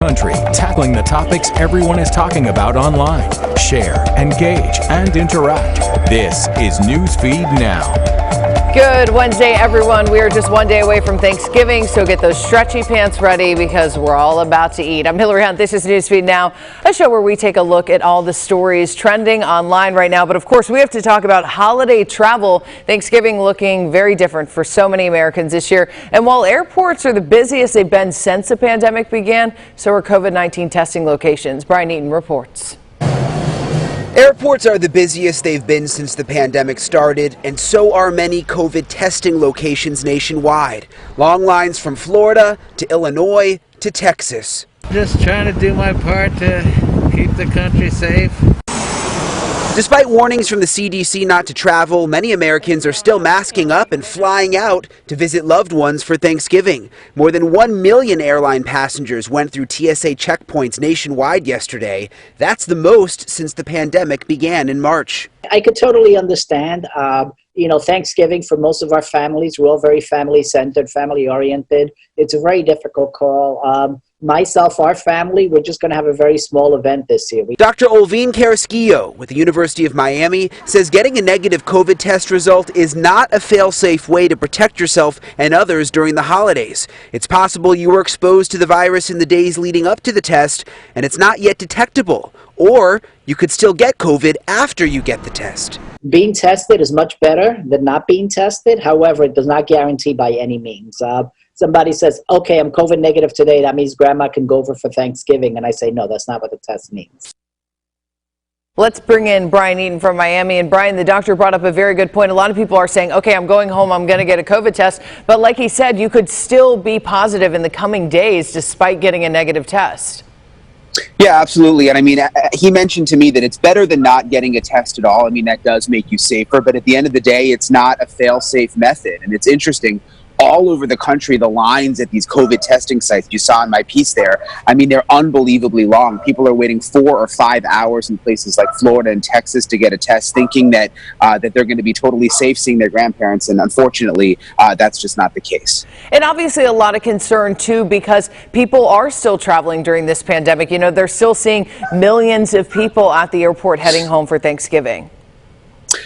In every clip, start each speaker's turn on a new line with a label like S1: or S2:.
S1: Country, tackling the topics everyone is talking about online. Share, engage, and interact. This is Newsfeed Now.
S2: Good Wednesday, everyone. We are just one day away from Thanksgiving, so get those stretchy pants ready because we're all about to eat. I'm Hillary Hunt. This is Newsfeed Now, a show where we take a look at all the stories trending online right now. But of course, we have to talk about holiday travel. Thanksgiving looking very different for so many Americans this year. And while airports are the busiest they've been since the pandemic began, so are COVID-19 testing locations. Brian Eaton reports.
S3: Airports are the busiest they've been since the pandemic started, and so are many COVID testing locations nationwide. Long lines from Florida to Illinois to Texas.
S4: Just trying to do my part to keep the country safe.
S3: Despite warnings from the CDC not to travel, many Americans are still masking up and flying out to visit loved ones for Thanksgiving. More than 1 million airline passengers went through TSA checkpoints nationwide yesterday. That's the most since the pandemic began in March.
S5: I could totally understand. Thanksgiving for most of our families, we're all very family-centered, family-oriented. It's a very difficult call. Myself, our family, we're just going to have a very small event this year.
S3: Dr. Olvine Carrasquillo with the University of Miami says getting a negative COVID test result is not a fail-safe way to protect yourself and others during the holidays. It's possible you were exposed to the virus in the days leading up to the test, and it's not yet detectable. Or you could still get COVID after you get the test.
S5: Being tested is much better than not being tested. However, it does not guarantee by any means. Somebody says, okay, I'm COVID negative today. That means grandma can go over for Thanksgiving. And I say, no, that's not what the test means.
S2: Let's bring in Brian Eaton from Miami. And Brian, the doctor brought up a very good point. A lot of people are saying, okay, I'm going home, I'm going to get a COVID test. But like he said, you could still be positive in the coming days despite getting a negative test.
S6: Yeah, absolutely. And I mean, he mentioned to me that it's better than not getting a test at all. I mean, that does make you safer. But at the end of the day, it's not a fail-safe method. And it's interesting. All over the country, the lines at these COVID testing sites you saw in my piece there, I mean, they're unbelievably long. People are waiting 4 or 5 hours in places like Florida and Texas to get a test, thinking that that they're going to be totally safe seeing their grandparents. And unfortunately, that's just not the case.
S2: And obviously a lot of concern, too, because people are still traveling during this pandemic. You know, they're still seeing millions of people at the airport heading home for Thanksgiving.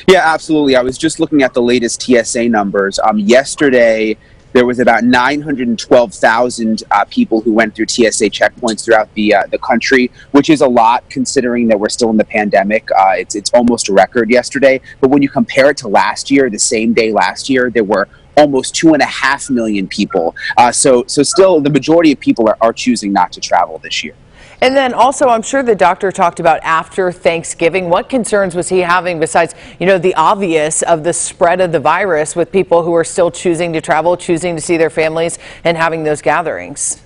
S6: Yeah, absolutely. I was just looking at the latest TSA numbers. Yesterday, there was about 912,000 people who went through TSA checkpoints throughout the country, which is a lot considering that we're still in the pandemic. It's almost a record yesterday. But when you compare it to last year, the same day last year, there were almost 2.5 million people. So still, the majority of people are choosing not to travel this year.
S2: And then also, I'm sure the doctor talked about after Thanksgiving. What concerns was he having besides, the obvious of the spread of the virus with people who are still choosing to travel, choosing to see their families and having those gatherings?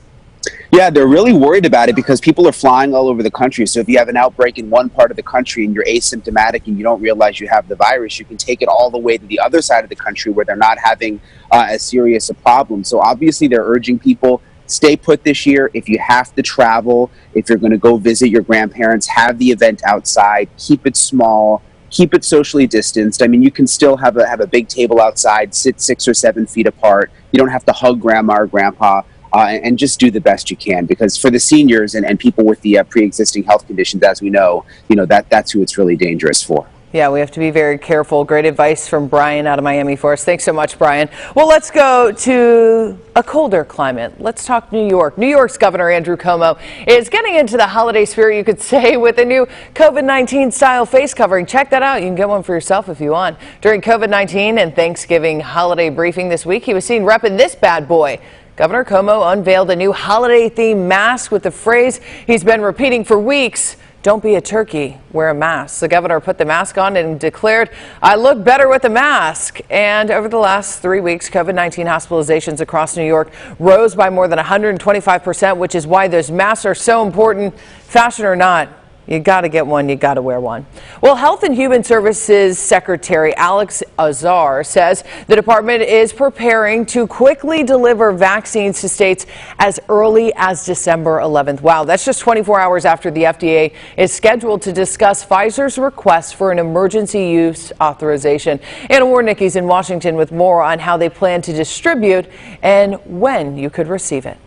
S6: Yeah, they're really worried about it because people are flying all over the country. So if you have an outbreak in one part of the country and you're asymptomatic and you don't realize you have the virus, you can take it all the way to the other side of the country where they're not having as serious a problem. So obviously they're urging people, stay put this year. If you have to travel, if you're going to go visit your grandparents, have the event outside, keep it small, keep it socially distanced. I mean, you can still have a big table outside, sit 6 or 7 feet apart. You don't have to hug grandma or grandpa, and just do the best you can, because for the seniors and people with the pre-existing health conditions, as we know, that's who it's really dangerous for.
S2: Yeah, we have to be very careful. Great advice from Brian out of Miami for us. Thanks so much, Brian. Well, let's go to a colder climate. Let's talk New York. New York's Governor Andrew Cuomo is getting into the holiday spirit, you could say, with a new COVID-19 style face covering. Check that out. You can get one for yourself if you want. During COVID-19 and Thanksgiving holiday briefing this week, he was seen repping this bad boy. Governor Cuomo unveiled a new holiday-themed mask with the phrase he's been repeating for weeks: "Don't be a turkey, wear a mask." The governor put the mask on and declared, "I look better with a mask." And over the last 3 weeks, COVID-19 hospitalizations across New York rose by more than 125%, which is why those masks are so important. Fashion or not, you got to get one. You got to wear one. Well, Health and Human Services Secretary Alex Azar says the department is preparing to quickly deliver vaccines to states as early as December 11th. Wow, that's just 24 hours after the FDA is scheduled to discuss Pfizer's request for an emergency use authorization. Anna Warnicki's in Washington with more on how they plan to distribute and when you could receive it.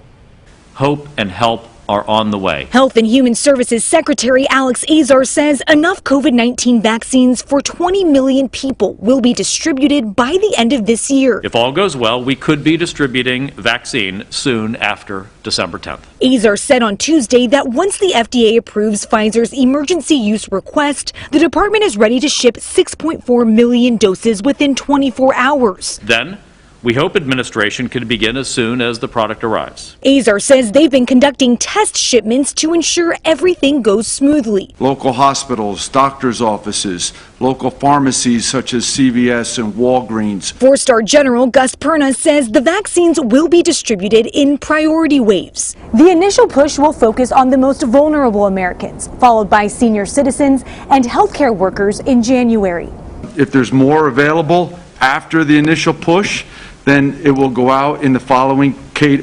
S7: Hope and help are on the way.
S8: Health and Human Services Secretary Alex Azar says enough COVID-19 vaccines for 20 million people will be distributed by the end of this year.
S7: If all goes well, we could be distributing vaccine soon after December 10th.
S8: Azar said on Tuesday that once the FDA approves Pfizer's emergency use request, the department is ready to ship 6.4 million doses within 24 hours.
S7: Then, we hope administration can begin as soon as the product arrives.
S8: Azar says they've been conducting test shipments to ensure everything goes smoothly.
S9: Local hospitals, doctors' offices, local pharmacies such as CVS and Walgreens.
S8: Four-star General Gus Perna says the vaccines will be distributed in priority waves. The initial push will focus on the most vulnerable Americans, followed by senior citizens and healthcare workers in January.
S9: If there's more available after the initial push, then it will go out in the following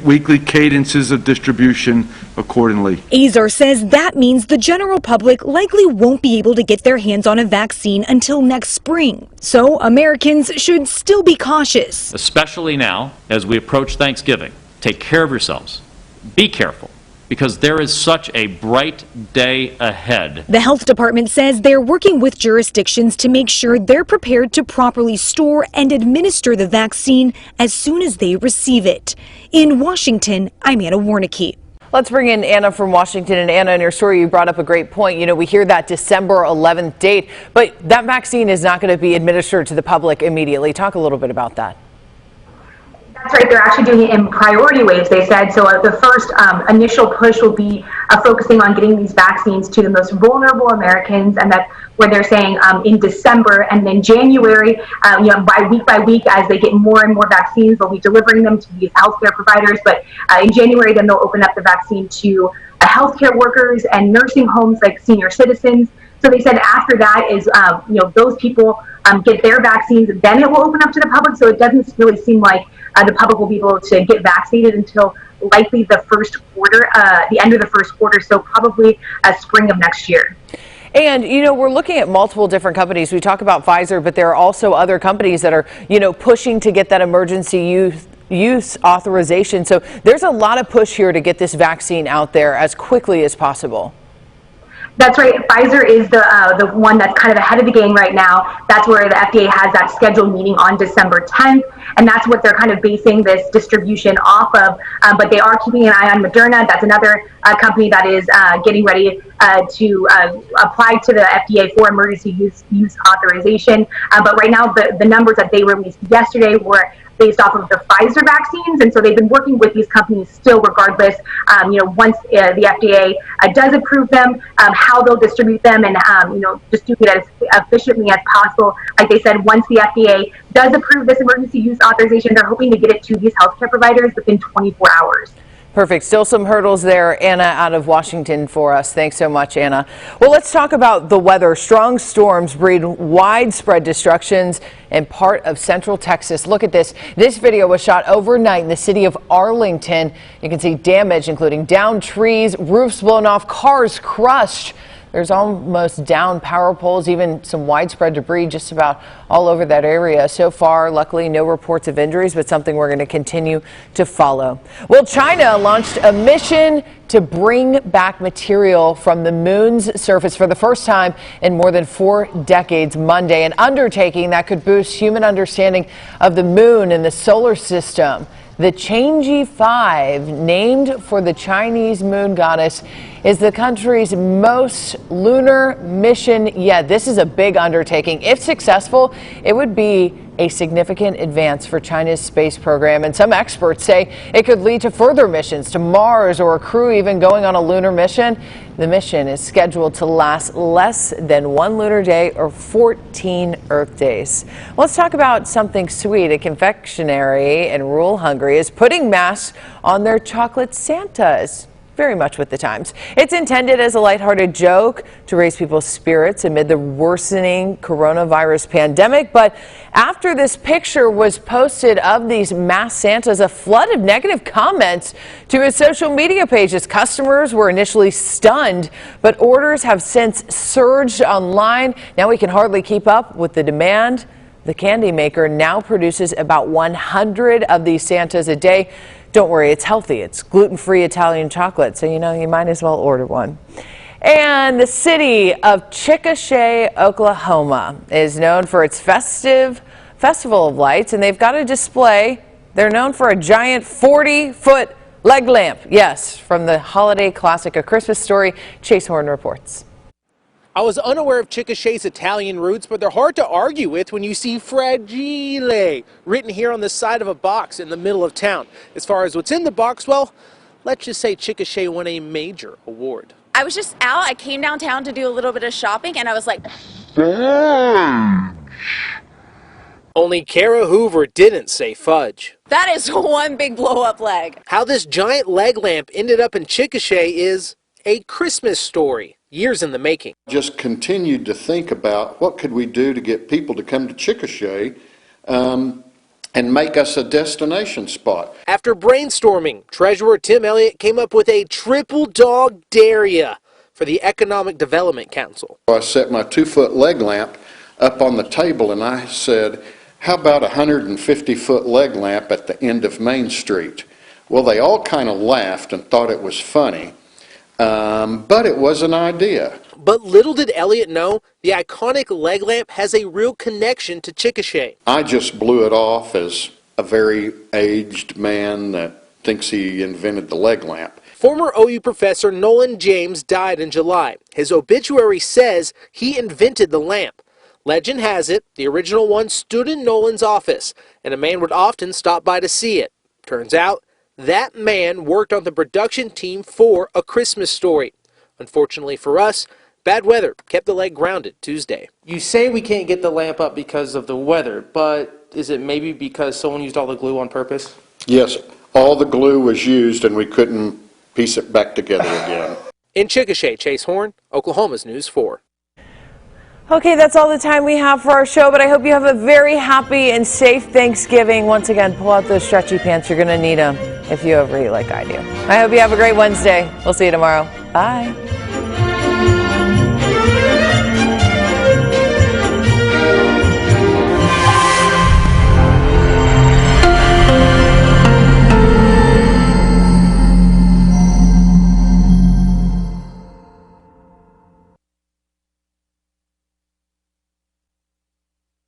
S9: weekly cadences of distribution accordingly.
S8: Azar says that means the general public likely won't be able to get their hands on a vaccine until next spring. So Americans should still be cautious.
S7: Especially now, as we approach Thanksgiving. Take care of yourselves. Be careful, because there is such a bright day ahead.
S8: The health department says they're working with jurisdictions to make sure they're prepared to properly store and administer the vaccine as soon as they receive it. In Washington, I'm Anna Warnicki.
S2: Let's bring in Anna from Washington. And Anna, in your story, you brought up a great point. You know, we hear that December 11th date, but that vaccine is not going to be administered to the public immediately. Talk a little bit about that.
S10: That's right. They're actually doing it in priority waves, they said. So the first initial push will be focusing on getting these vaccines to the most vulnerable Americans, and that where they're saying in December, and then January, by week, as they get more and more vaccines, they'll be delivering them to these healthcare providers. But in January, then they'll open up the vaccine to healthcare workers and nursing homes like senior citizens. So they said after that is, those people get their vaccines, then it will open up to the public. So it doesn't really seem like the public will be able to get vaccinated until likely the first quarter, the end of the first quarter. So probably spring of next year.
S2: And, you know, we're looking at multiple different companies. We talk about Pfizer, but there are also other companies that are, pushing to get that emergency use authorization. So there's a lot of push here to get this vaccine out there as quickly as possible.
S10: That's right. Pfizer is the one that's kind of ahead of the game right now. That's where the FDA has that scheduled meeting on December 10th, and that's what they're kind of basing this distribution off of. But they are keeping an eye on Moderna. That's another company that is getting ready to apply to the FDA for emergency use authorization. But right now, the numbers that they released yesterday were based off of the Pfizer vaccines, and so they've been working with these companies still regardless, once the FDA does approve them, how they'll distribute them, and just do it as efficiently as possible. Like they said, once the FDA does approve this emergency use authorization, they're hoping to get it to these healthcare providers within 24 hours.
S2: Perfect. Still some hurdles there. Anna out of Washington for us. Thanks so much, Anna. Well, let's talk about the weather. Strong storms breed widespread destructions in part of central Texas. Look at this. This video was shot overnight in the city of Arlington. You can see damage, including downed trees, roofs blown off, cars crushed. There's almost down power poles, even some widespread debris just about all over that area. So far, luckily, no reports of injuries, but something we're going to continue to follow. Well, China launched a mission to bring back material from the moon's surface for the first time in more than 4 decades Monday, an undertaking that could boost human understanding of the moon and the solar system. The Chang'e 5, named for the Chinese moon goddess, is the country's most lunar mission yet. This is a big undertaking. If successful, it would be a significant advance for China's space program, and some experts say it could lead to further missions to Mars, or a crew even going on a lunar mission. The mission is scheduled to last less than 1 lunar day or 14 Earth days. Let's talk about something sweet. A confectionery in rural Hungary is putting masks on their chocolate Santas. Very much with the times. It's intended as a lighthearted joke to raise people's spirits amid the worsening coronavirus pandemic. But after this picture was posted of these masked Santas, a flood of negative comments to his social media pages. Customers were initially stunned, but orders have since surged online. Now we can hardly keep up with the demand. The candy maker now produces about 100 of these Santas a day. Don't worry, it's healthy. It's gluten-free Italian chocolate, so you might as well order one. And the city of Chickasha, Oklahoma is known for its festive Festival of Lights, and they've got a display. They're known for a giant 40-foot leg lamp. Yes, from the holiday classic A Christmas Story. Chase Horn reports.
S11: I was unaware of Chickasha's Italian roots, but they're hard to argue with when you see Fragile written here on the side of a box in the middle of town. As far as what's in the box, well, let's just say Chickasha won a major award.
S12: I was just out. I came downtown to do a little bit of shopping, and I was like,
S11: Only Kara Hoover didn't say fudge.
S12: that is one big blow-up leg.
S11: How this giant leg lamp ended up in Chickasha is a Christmas story, years in the making.
S13: Just continued to think about what could we do to get people to come to Chickasha and make us a destination spot.
S11: After brainstorming, Treasurer Tim Elliott came up with a triple dog dare-ya for the Economic Development Council.
S13: I set my 2-foot leg lamp up on the table and I said, how about a 150-foot leg lamp at the end of Main Street? Well, they all kind of laughed and thought it was funny, but it was an idea.
S11: But little did Elliott know, the iconic leg lamp has a real connection to Chickasha.
S13: I just blew it off as a very aged man that thinks he invented the leg lamp.
S11: Former OU professor Nolan James died in July. His obituary says he invented the lamp. Legend has it, the original one stood in Nolan's office, and a man would often stop by to see it. Turns out, that man worked on the production team for A Christmas Story. Unfortunately for us, bad weather kept the leg grounded Tuesday.
S14: You say we can't get the lamp up because of the weather, but is it maybe because someone used all the glue on purpose?
S13: Yes, all the glue was used and we couldn't piece it back together again.
S11: In Chickasha, Chase Horn, Oklahoma's News 4.
S2: Okay, that's all the time we have for our show, but I hope you have a very happy and safe Thanksgiving. Once again, pull out those stretchy pants. You're going to need them if you overeat like I do. I hope you have a great Wednesday. We'll see you tomorrow. Bye.